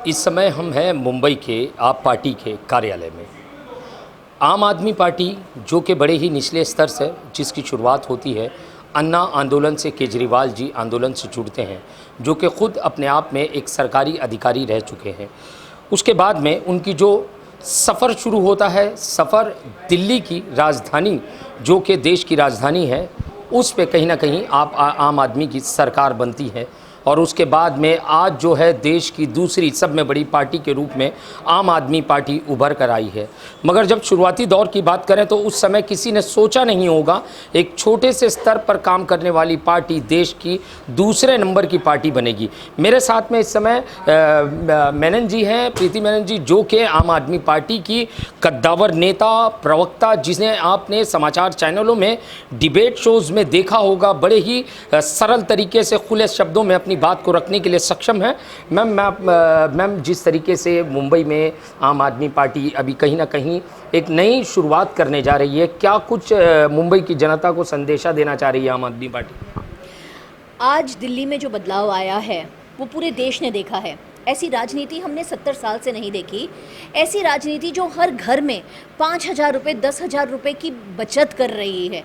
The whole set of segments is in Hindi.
इस समय हम हैं मुंबई के आप पार्टी के कार्यालय में। आम आदमी पार्टी जो कि बड़े ही निचले स्तर से जिसकी शुरुआत होती है अन्ना आंदोलन से, केजरीवाल जी आंदोलन से जुड़ते हैं, जो कि ख़ुद अपने आप में एक सरकारी अधिकारी रह चुके हैं। उसके बाद में उनकी जो सफ़र शुरू होता है, सफ़र दिल्ली की राजधानी जो कि देश की राजधानी है, उस पे कहीं ना कहीं आम आदमी की सरकार बनती है। और उसके बाद में आज जो है देश की दूसरी सब में बड़ी पार्टी के रूप में आम आदमी पार्टी उभर कर आई है। मगर जब शुरुआती दौर की बात करें तो उस समय किसी ने सोचा नहीं होगा एक छोटे से स्तर पर काम करने वाली पार्टी देश की दूसरे नंबर की पार्टी बनेगी। मेरे साथ में इस समय मेनन जी हैं, प्रीति मेनन जी, जो कि आम आदमी पार्टी की कद्दावर नेता, प्रवक्ता, जिन्हें आपने समाचार चैनलों में, डिबेट शोज़ में देखा होगा, बड़े ही सरल तरीके से खुले शब्दों में अपनी बात को रखने के लिए सक्षम है। मैम, जिस तरीके से मुंबई में आम आदमी पार्टी अभी कहीं ना कहीं एक नई शुरुआत करने जा रही है, क्या कुछ मुंबई की जनता को संदेशा देना चाह रही है आम आदमी पार्टी? आज दिल्ली में जो बदलाव आया है वो पूरे देश ने देखा है। ऐसी राजनीति हमने 70 साल से नहीं देखी। ऐसी राजनीति जो हर घर में 5,000 रुपये, 10,000 रुपये की बचत कर रही है।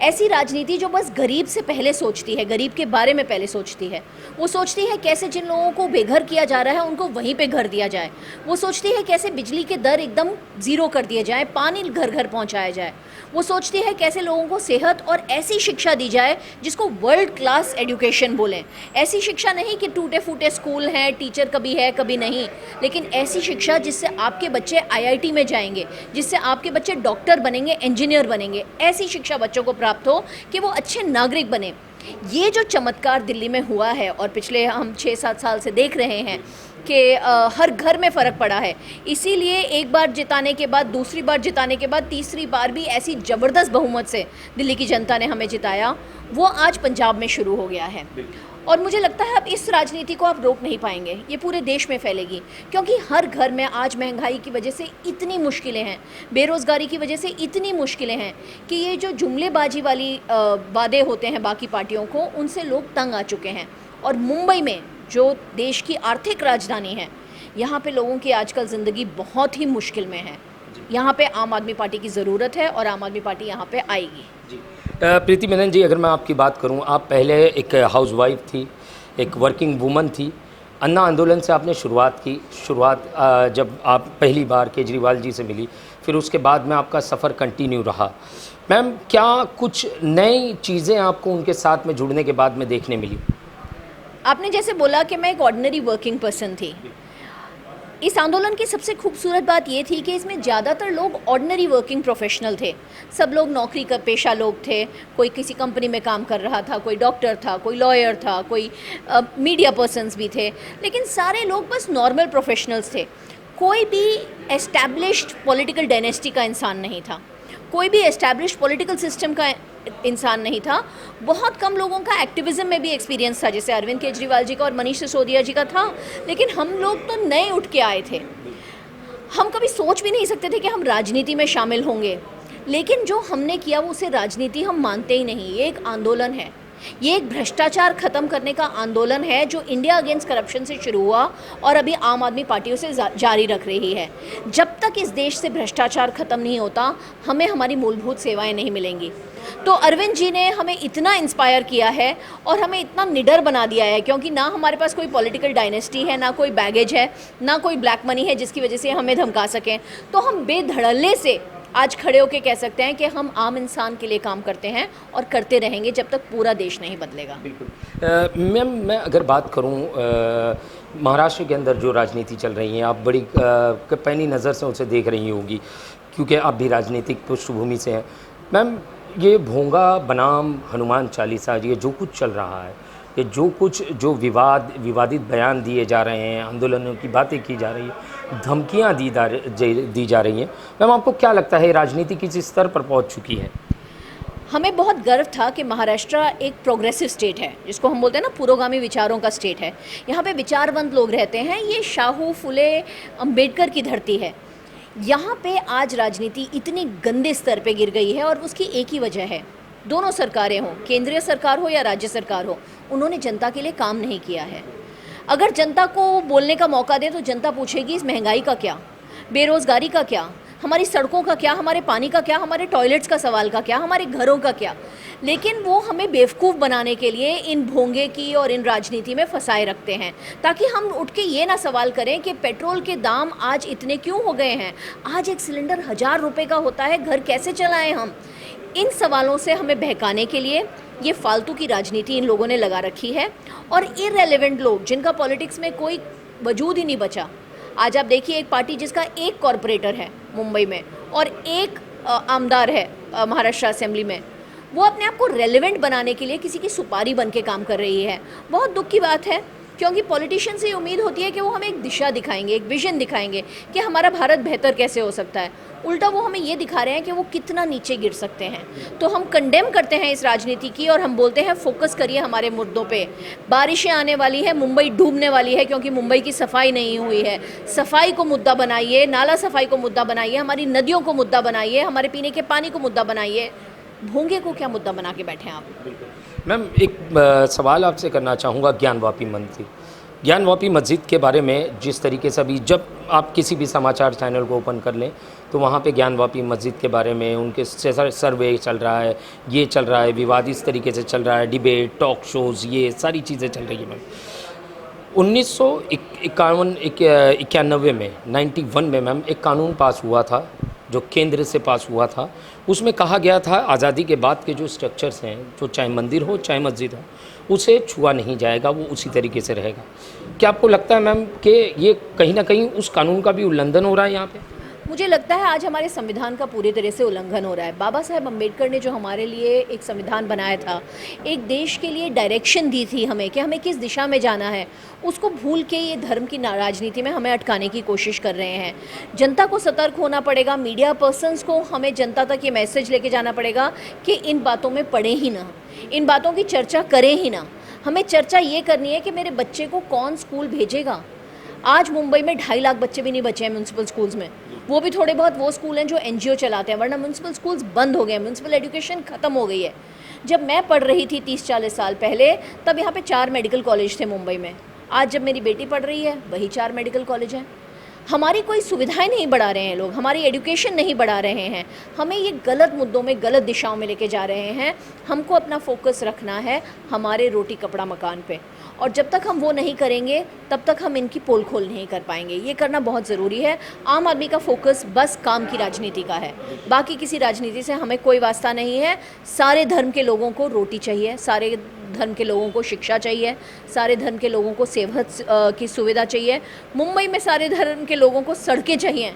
ऐसी राजनीति जो बस गरीब से पहले सोचती है, गरीब के बारे में पहले सोचती है। वो सोचती है कैसे जिन लोगों को बेघर किया जा रहा है उनको वहीं पे घर दिया जाए। वो सोचती है कैसे बिजली के दर एकदम ज़ीरो कर दिए जाए, पानी घर घर पहुंचाया जाए। वो सोचती है कैसे लोगों को सेहत और ऐसी शिक्षा दी जाए जिसको वर्ल्ड क्लास एजुकेशन बोलें। ऐसी शिक्षा नहीं कि टूटे फूटे स्कूल हैं, टीचर कभी है कभी नहीं, लेकिन ऐसी शिक्षा जिससे आपके बच्चे IIT में जाएंगे, जिससे आपके बच्चे डॉक्टर बनेंगे, इंजीनियर बनेंगे। ऐसी शिक्षा बच्चों को प्राप्त हो कि वो अच्छे नागरिक बने। ये जो चमत्कार दिल्ली में हुआ है और पिछले हम 6-7 साल से देख रहे हैं कि हर घर में फ़र्क पड़ा है। इसीलिए एक बार जिताने के बाद, दूसरी बार जिताने के बाद, तीसरी बार भी ऐसी ज़बरदस्त बहुमत से दिल्ली की जनता ने हमें जिताया, वो आज पंजाब में शुरू हो गया है। और मुझे लगता है अब इस राजनीति को आप रोक नहीं पाएंगे, ये पूरे देश में फैलेगी, क्योंकि हर घर में आज महंगाई की वजह से इतनी मुश्किलें हैं, बेरोज़गारी की वजह से इतनी मुश्किलें हैं कि ये जो जुमलेबाजी वाली वादे होते हैं बाकी पार्टियों को, उनसे लोग तंग आ चुके हैं। और मुंबई में जो देश की आर्थिक राजधानी है, यहाँ पे लोगों की आजकल ज़िंदगी बहुत ही मुश्किल में है। यहाँ पे आम आदमी पार्टी की ज़रूरत है और आम आदमी पार्टी यहाँ पे आएगी। जी, प्रीति मेनन जी, अगर मैं आपकी बात करूं, आप पहले एक हाउसवाइफ थी, एक वर्किंग वूमन थी। अन्ना आंदोलन से आपने शुरुआत की। जब आप पहली बार केजरीवाल जी से मिली, फिर उसके बाद में आपका सफ़र कंटिन्यू रहा। मैम, क्या कुछ नई चीज़ें आपको उनके साथ में जुड़ने के बाद में देखने मिली? आपने जैसे बोला कि मैं एक ऑर्डिनरी वर्किंग पर्सन थी। इस आंदोलन की सबसे खूबसूरत बात ये थी कि इसमें ज़्यादातर लोग ऑर्डिनरी वर्किंग प्रोफेशनल थे। सब लोग नौकरी का पेशा लोग थे। कोई किसी कंपनी में काम कर रहा था, कोई डॉक्टर था, कोई लॉयर था, कोई मीडिया पर्सन्स भी थे, लेकिन सारे लोग बस नॉर्मल प्रोफेशनल्स थे। कोई भी एस्टैब्लिश्ड पॉलिटिकल डायनेस्टी का इंसान नहीं था, कोई भी एस्टैब्लिश्ड पॉलिटिकल सिस्टम का इंसान नहीं था। बहुत कम लोगों का एक्टिविज़म में भी एक्सपीरियंस था, जैसे अरविंद केजरीवाल जी का और मनीष सिसोदिया जी का था, लेकिन हम लोग तो नए उठ के आए थे। हम कभी सोच भी नहीं सकते थे कि हम राजनीति में शामिल होंगे, लेकिन जो हमने किया वो उसे राजनीति हम मानते ही नहीं। ये एक आंदोलन है, ये एक भ्रष्टाचार ख़त्म करने का आंदोलन है जो इंडिया अगेंस्ट करप्शन से शुरू हुआ और अभी आम आदमी पार्टी उसे जारी रख रही है। जब तक इस देश से भ्रष्टाचार ख़त्म नहीं होता, हमें हमारी मूलभूत सेवाएं नहीं मिलेंगी। तो अरविंद जी ने हमें इतना इंस्पायर किया है और हमें इतना निडर बना दिया है, क्योंकि ना हमारे पास कोई पॉलिटिकल डायनेस्टी है, ना कोई बैगेज है, ना कोई ब्लैक मनी है जिसकी वजह से हमें धमका सकें। तो हम बेधड़ल्ले से आज खड़े होकर कह सकते हैं कि हम आम इंसान के लिए काम करते हैं और करते रहेंगे जब तक पूरा देश नहीं बदलेगा। बिल्कुल। मैम, मैं अगर बात करूं, महाराष्ट्र के अंदर जो राजनीति चल रही है, आप बड़ी पैनी नज़र से उसे देख रही होंगी, क्योंकि आप भी राजनीतिक पृष्ठभूमि से हैं। मैम, ये भोंगा बनाम हनुमान चालीसा, ये जो कुछ चल रहा है, ये जो विवादित बयान दिए जा रहे हैं, आंदोलनों की बातें की जा रही है, धमकियां दी जा रही हैं, मैम आपको क्या लगता है राजनीति किस स्तर पर पहुंच चुकी है? हमें बहुत गर्व था कि महाराष्ट्र एक प्रोग्रेसिव स्टेट है, जिसको हम बोलते हैं ना, पुरोगामी विचारों का स्टेट है। यहाँ पे विचारवंत लोग रहते हैं। ये शाहू फुले अम्बेडकर की धरती है। यहाँ पे आज राजनीति इतनी गंदे स्तर पे गिर गई है और उसकी एक ही वजह है, दोनों सरकारें हों, केंद्रीय सरकार हो या राज्य सरकार हो, उन्होंने जनता के लिए काम नहीं किया है। अगर जनता को बोलने का मौका दें तो जनता पूछेगी इस महंगाई का क्या, बेरोज़गारी का क्या, हमारी सड़कों का क्या, हमारे पानी का क्या, हमारे टॉयलेट्स का सवाल का क्या, हमारे घरों का क्या। लेकिन वो हमें बेवकूफ़ बनाने के लिए इन भोंगे की और इन राजनीति में फंसाए रखते हैं, ताकि हम उठ के ये ना सवाल करें कि पेट्रोल के दाम आज इतने क्यों हो गए हैं, आज एक सिलेंडर 1000 रुपये का होता है, घर कैसे चलाएं हम। इन सवालों से हमें बहकाने के लिए ये फालतू की राजनीति इन लोगों ने लगा रखी है। और इररेलेवेंट लोग जिनका पॉलिटिक्स में कोई वजूद ही नहीं बचा। आज आप देखिए, एक पार्टी जिसका एक कॉरपोरेटर है मुंबई में और एक आमदार है महाराष्ट्र असेंबली में, वो अपने आप को रेलेवेंट बनाने के लिए किसी की सुपारी बन के काम कर रही है। बहुत दुख की बात है, क्योंकि पॉलिटिशियन से उम्मीद होती है कि वो हमें एक दिशा दिखाएंगे, एक विजन दिखाएंगे कि हमारा भारत बेहतर कैसे हो सकता है। उल्टा वो हमें ये दिखा रहे हैं कि वो कितना नीचे गिर सकते हैं। तो हम कंडेम करते हैं इस राजनीति की और हम बोलते हैं फोकस करिए हमारे मुद्दों पे। बारिशें आने वाली है, मुंबई डूबने वाली है क्योंकि मुंबई की सफाई नहीं हुई है। सफाई को मुद्दा बनाइए, नाला सफाई को मुद्दा बनाइए, हमारी नदियों को मुद्दा बनाइए, हमारे पीने के पानी को मुद्दा बनाइए। भोंगे को क्या मुद्दा बना के बैठे हैं आप? मैम, एक सवाल आपसे करना चाहूँगा ज्ञानवापी मंदिर, ज्ञानवापी मस्जिद के बारे में। जिस तरीके से अभी जब आप किसी भी समाचार चैनल को ओपन कर लें तो वहाँ पे ज्ञानवापी मस्जिद के बारे में उनके सर्वे चल रहा है, ये चल रहा है, विवाद इस तरीके से चल रहा है, डिबेट, टॉक शोज़, ये सारी चीज़ें चल रही है। मैम 1991 में 91 में मैम एक कानून पास हुआ था जो केंद्र से पास हुआ था। उसमें कहा गया था आज़ादी के बाद के जो स्ट्रक्चर्स हैं, जो चाहे मंदिर हो चाहे मस्जिद हो, उसे छुआ नहीं जाएगा, वो उसी तरीके से रहेगा। क्या आपको लगता है मैम कि ये कहीं ना कहीं उस कानून का भी उल्लंघन हो रहा है यहाँ पे? मुझे लगता है आज हमारे संविधान का पूरी तरह से उल्लंघन हो रहा है। बाबा साहेब अम्बेडकर ने जो हमारे लिए एक संविधान बनाया था, एक देश के लिए डायरेक्शन दी थी हमें कि हमें किस दिशा में जाना है, उसको भूल के ये धर्म की राजनीति में हमें अटकाने की कोशिश कर रहे हैं। जनता को सतर्क होना पड़ेगा, मीडिया पर्सन्स को हमें जनता तक ये मैसेज लेके जाना पड़ेगा कि इन बातों में पड़े ही ना, इन बातों की चर्चा करें ही ना। हमें चर्चा ये करनी है कि मेरे बच्चे को कौन स्कूल भेजेगा। आज मुंबई में 2.5 लाख बच्चे भी नहीं बचे हैं म्यूनसिपल स्कूल्स में, वो भी थोड़े बहुत वो स्कूल हैं जो एनजीओ चलाते हैं, वरना म्यूनसिपल स्कूल्स बंद हो गए हैं, म्यूनसिपल एजुकेशन ख़त्म हो गई है। जब मैं पढ़ रही थी 30-40 साल पहले, तब यहाँ पे 4 मेडिकल कॉलेज थे मुंबई में। आज जब मेरी बेटी पढ़ रही है, वही 4 मेडिकल कॉलेज हैं। हमारी कोई सुविधाएं नहीं बढ़ा रहे हैं लोग, हमारी एजुकेशन नहीं बढ़ा रहे हैं, हमें ये गलत मुद्दों में, गलत दिशाओं में लेके जा रहे हैं। हमको अपना फोकस रखना है हमारे रोटी कपड़ा मकान पे, और जब तक हम वो नहीं करेंगे तब तक हम इनकी पोल खोल नहीं कर पाएंगे। ये करना बहुत ज़रूरी है। आम आदमी का फोकस बस काम की राजनीति का है, बाकी किसी राजनीति से हमें कोई वास्ता नहीं है। सारे धर्म के लोगों को रोटी चाहिए, सारे धर्म के लोगों को शिक्षा चाहिए, सारे धर्म के लोगों को सेहत की सुविधा चाहिए। मुंबई में सारे धर्म के लोगों को सड़कें चाहिए,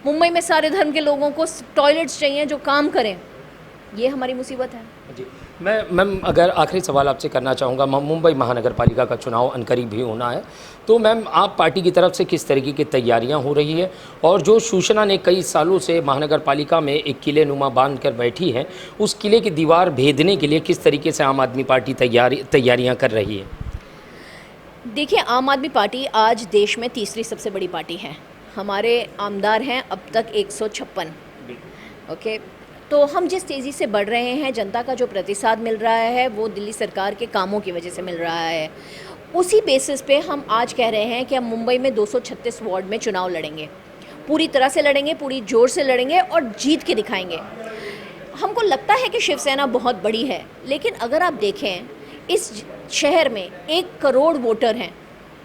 मुंबई में सारे धर्म के लोगों को टॉयलेट्स चाहिए जो काम करें। ये हमारी मुसीबत है जी। मैम अगर आखिरी सवाल आपसे करना चाहूँगा, मुंबई महानगर पालिका का चुनाव अनकरीब भी होना है, तो मैम आप पार्टी की तरफ से किस तरीके की तैयारियां हो रही है, और जो सूचना ने कई सालों से महानगर पालिका में एक किले नुमा बांध कर बैठी है, उस किले की दीवार भेदने के लिए किस तरीके से आम आदमी पार्टी तैयारियाँ कर रही है? देखिए, आम आदमी पार्टी आज देश में तीसरी सबसे बड़ी पार्टी है। हमारे आमदार हैं अब तक 156। ओके, तो हम जिस तेज़ी से बढ़ रहे हैं, जनता का जो प्रतिसाद मिल रहा है वो दिल्ली सरकार के कामों की वजह से मिल रहा है। उसी बेसिस पे हम आज कह रहे हैं कि हम मुंबई में 236 वार्ड में चुनाव लड़ेंगे, पूरी तरह से लड़ेंगे, पूरी जोर से लड़ेंगे और जीत के दिखाएंगे। हमको लगता है कि शिवसेना बहुत बड़ी है, लेकिन अगर आप देखें इस शहर में 1 करोड़ वोटर हैं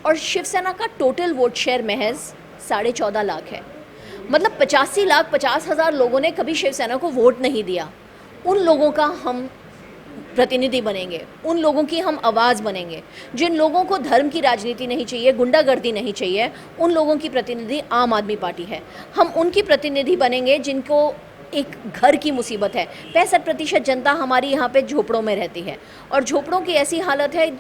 और शिवसेना का टोटल वोट शेयर महज 14.5 लाख है। मतलब 85,50,000 लोगों ने कभी शिवसेना को वोट नहीं दिया। उन लोगों का हम प्रतिनिधि बनेंगे, उन लोगों की हम आवाज़ बनेंगे। जिन लोगों को धर्म की राजनीति नहीं चाहिए, गुंडागर्दी नहीं चाहिए, उन लोगों की प्रतिनिधि आम आदमी पार्टी है। हम उनकी प्रतिनिधि बनेंगे जिनको एक घर की मुसीबत है। 65% जनता हमारी यहाँ पे झोपड़ों में रहती है, और झोपड़ों की ऐसी हालत है,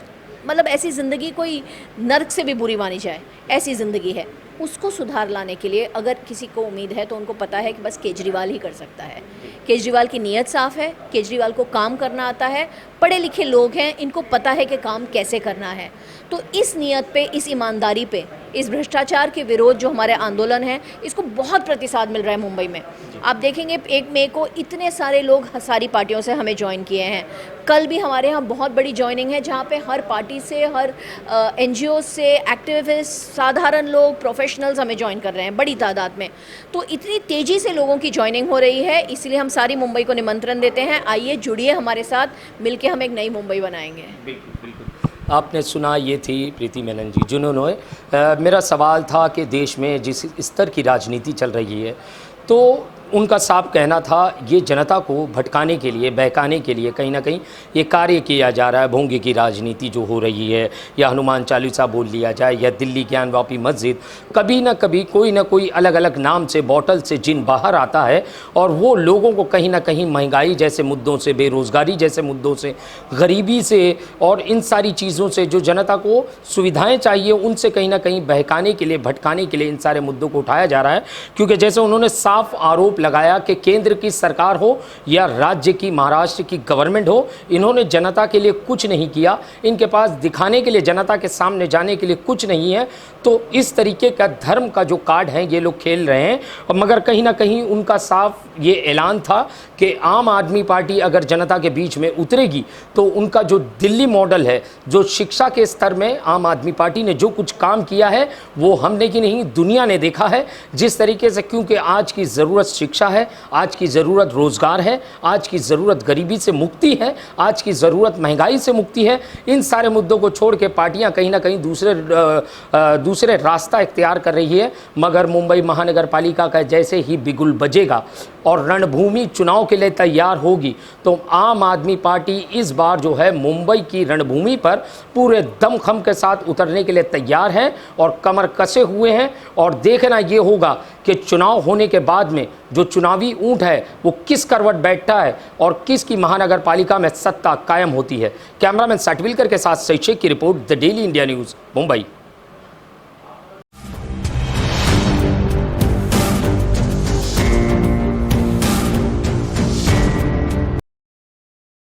मतलब ऐसी ज़िंदगी कोई नर्क से भी बुरी मानी जाए, ऐसी ज़िंदगी है। उसको सुधार लाने के लिए अगर किसी को उम्मीद है तो उनको पता है कि बस केजरीवाल ही कर सकता है। केजरीवाल की नीयत साफ़ है, केजरीवाल को काम करना आता है, पढ़े लिखे लोग हैं, इनको पता है कि काम कैसे करना है। तो इस नीयत पे, इस ईमानदारी पे इस भ्रष्टाचार के विरोध जो हमारे आंदोलन है, इसको बहुत प्रतिसाद मिल रहा है मुंबई में। आप देखेंगे 1 मई को इतने सारे लोग सारी पार्टियों से हमें ज्वाइन किए हैं। कल भी हमारे यहाँ बहुत बड़ी ज्वाइनिंग है, जहाँ पे हर पार्टी से, हर NGO से, एक्टिविस्ट, साधारण लोग, प्रोफेशनल्स हमें ज्वाइन कर रहे हैं बड़ी तादाद में। तो इतनी तेज़ी से लोगों की ज्वाइनिंग हो रही है, इसलिए हम सारी मुंबई को निमंत्रण देते हैं, आइए जुड़िए हमारे साथ, मिलके हम एक नई मुंबई बनाएंगे। बिल्कुल बिल्कुल। आपने सुना, ये थी प्रीति मेनन जी, जिन्होंने मेरा सवाल था कि देश में जिस स्तर की राजनीति चल रही है, तो उनका साफ कहना था ये जनता को भटकाने के लिए, बहकाने के लिए कहीं ना कहीं ये कार्य किया जा रहा है। भोंगे की राजनीति जो हो रही है, या हनुमान चालीसा बोल लिया जाए, या दिल्ली ज्ञानवापी मस्जिद, कभी ना कभी कोई ना कोई अलग अलग नाम से, बॉटल से जिन बाहर आता है, और वो लोगों को कहीं ना कहीं महंगाई जैसे मुद्दों से, बेरोज़गारी जैसे मुद्दों से, गरीबी से, और इन सारी चीज़ों से जो जनता को सुविधाएँ चाहिए, उनसे कहीं ना कहीं बहकाने के लिए, भटकाने के लिए इन सारे मुद्दों को उठाया जा रहा है। क्योंकि जैसे उन्होंने साफ आरोप लगाया कि केंद्र की सरकार हो या राज्य की, महाराष्ट्र की गवर्नमेंट हो, इन्होंने जनता के लिए कुछ नहीं किया, इनके पास दिखाने के लिए, जनता के सामने जाने के लिए कुछ नहीं है। तो इस तरीके का धर्म का जो कार्ड है ये लोग खेल रहे हैं। और मगर कहीं ना कहीं उनका साफ ये ऐलान था कि आम आदमी पार्टी अगर जनता के बीच में उतरेगी तो उनका जो दिल्ली मॉडल है, जो शिक्षा के स्तर में आम आदमी पार्टी ने जो कुछ काम किया है वो हमने की नहीं, दुनिया ने देखा है जिस तरीके से। क्योंकि आज की ज़रूरत शिक्षा है, आज की ज़रूरत रोज़गार है, आज की ज़रूरत गरीबी से मुक्ति है, आज की ज़रूरत महंगाई से मुक्ति है। इन सारे मुद्दों को छोड़ के पार्टियां कहीं ना कहीं दूसरे रास्ता इख्तियार कर रही है। मगर मुंबई महानगर पालिका का जैसे ही बिगुल बजेगा और रणभूमि चुनाव के लिए तैयार होगी, तो आम आदमी पार्टी इस बार जो है मुंबई की रणभूमि पर पूरे दमखम के साथ उतरने के लिए तैयार है और कमर कसे हुए हैं। और देखना ये होगा कि चुनाव होने के बाद में जो चुनावी ऊंट है वो किस करवट बैठता है और किसकी महानगर पालिका में सत्ता कायम होती है। कैमरामैन सटविलकर के साथ शैक्षिक की report, the daily India news, Mumbai.